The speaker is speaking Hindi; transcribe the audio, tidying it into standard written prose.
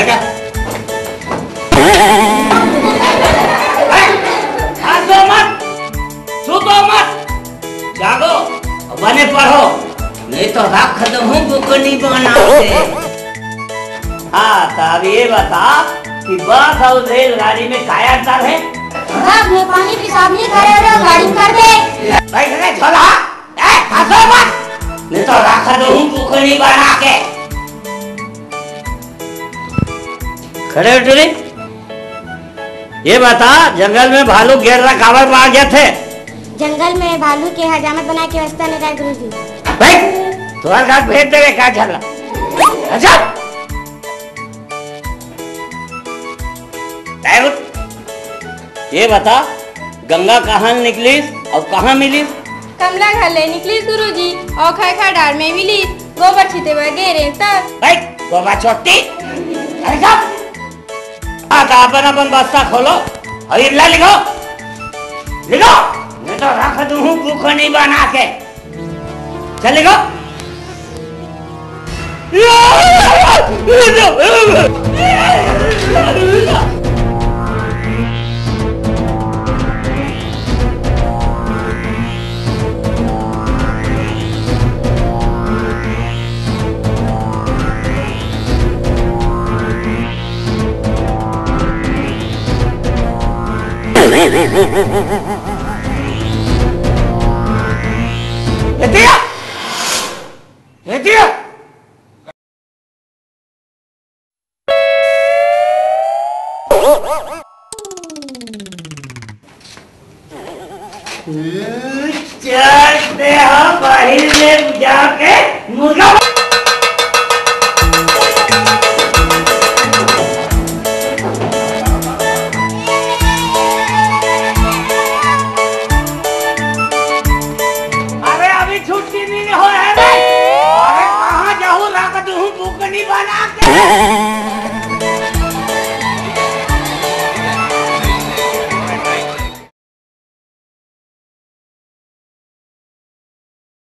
जा। सुतो मत, जागो बने पढ़ो, नहीं तो रख दूँ बुकनी बनाते। हाँ तो अब ये बता कि बस और रेलगाड़ी में क्या अंतर है? मैं पानी पेशाब नहीं कर रहा, गाड़ी कर दे। भाई करे छोला, हंसो मत, नहीं तो रख दूँ बुकनी बना के। खड़े उठ रे, ये बता जंगल में भालू घेर कावड़ मार गए थे। जंगल में भालू के हजामत बना के व्यवस्था नहीं रहा गुरुजी। भाई तुम्हारे साथ भेज देंगे क्या चल अच्छा। ये बता गंगा कहाँ निकली और कहाँ मिली? कमला घले निकली गुरुजी और खैखा डार में मिली, गोबर छीते हुए गेरे तब। भाई गोबर छोटी, अरे सब आता अपन अपन बस्ता खोलो और इल्ला लिखो लिखो, मैं तो रख दूँ बुकनी बना के। चल लिखो। चलते हैं बाहर में जाके मुर्गा। अरे अभी छुट्टी नहीं हो है भाई, अरे कहाँ जाऊँ रख दूँ बुकनी बना के।